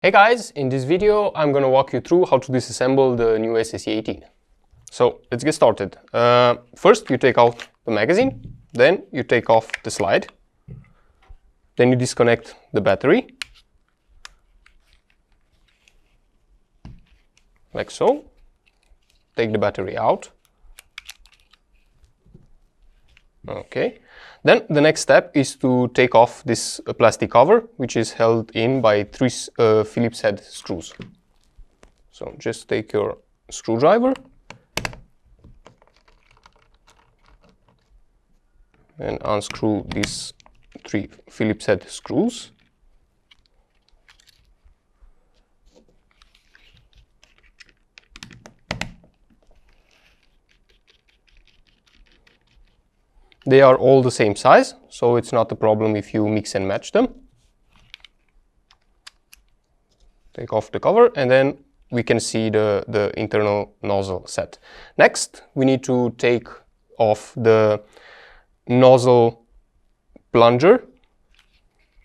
Hey guys, in this video I'm going to walk you through how to disassemble the new SSE18. So let's get started. First you take out the magazine, then you take off the slide, then you disconnect the battery, like so. Take the battery out. Okay. Then the next step is to take off this plastic cover, which is held in by 3 Phillips head screws. So just take your screwdriver and unscrew these 3 Phillips head screws. They are all the same size, so it's not a problem if you mix and match them. Take off the cover and then we can see the internal nozzle set. Next, we need to take off the nozzle plunger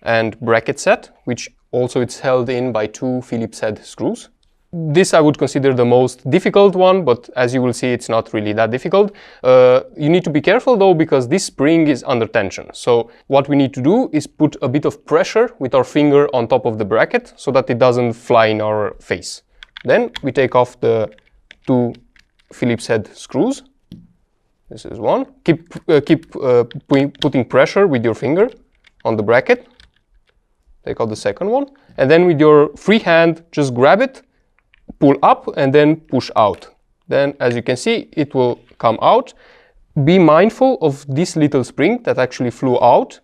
and bracket set, which also it's held in by 2 Phillips head screws. This I would consider the most difficult one, but as you will see, it's not really that difficult. You need to be careful though, because this spring is under tension. So what we need to do is put a bit of pressure with our finger on top of the bracket so that it doesn't fly in our face. Then we take off the 2 Phillips head screws. This is one. Keep putting pressure with your finger on the bracket. Take out the second one. And then with your free hand, just grab it, pull up and then push out. Then as you can see, it will come out. Be mindful of this little spring that actually flew out.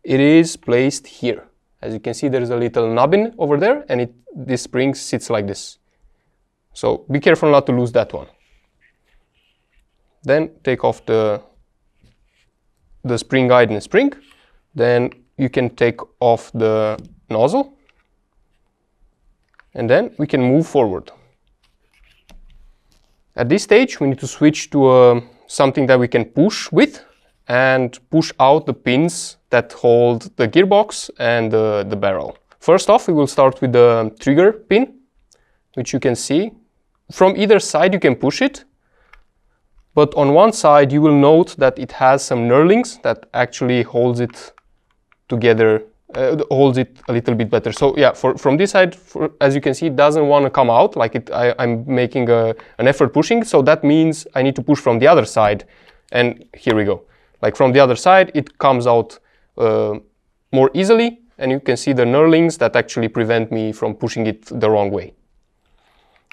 It is placed here. As you can see, there is a little nubbin over there and this spring sits like this. So be careful not to lose that one. Then take off the spring guide and spring. Then you can take off the nozzle. And then we can move forward. At this stage, we need to switch to something that we can push with and push out the pins that hold the gearbox and the barrel. First off, we will start with the trigger pin, which you can see. From either side you can push it, but on one side you will note that it has some knurlings that actually holds it together. Holds it a little bit better. So yeah, from this side, as you can see, it doesn't want to come out like it. I'm making an effort pushing, so that means I need to push from the other side, and here we go. Like from the other side, it comes out more easily, and you can see the knurlings that actually prevent me from pushing it the wrong way.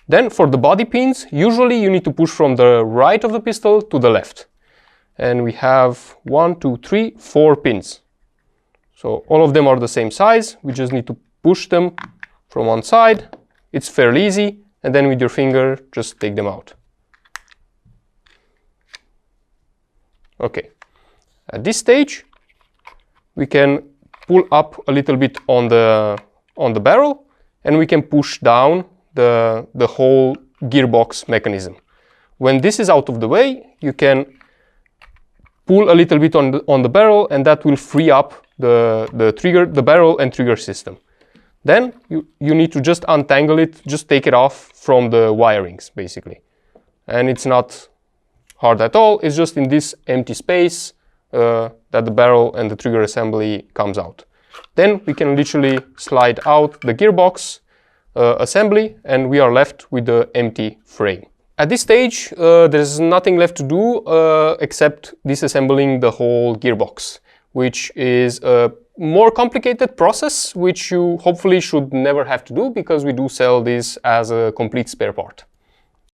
Then for the body pins, usually you need to push from the right of the pistol to the left. And we have 1, 2, 3, 4 pins. So all of them are the same size. We just need to push them from one side. It's fairly easy. And then with your finger, just take them out. Okay. At this stage, we can pull up a little bit on the barrel and we can push down the whole gearbox mechanism. When this is out of the way, you can pull a little bit on the barrel and that will free up the barrel and trigger system. Then you need to just untangle it, just take it off from the wirings basically. And it's not hard at all, it's just in this empty space that the barrel and the trigger assembly comes out. Then we can literally slide out the gearbox assembly and we are left with the empty frame. At this stage, there's nothing left to do except disassembling the whole gearbox, which is a more complicated process, which you hopefully should never have to do because we do sell this as a complete spare part.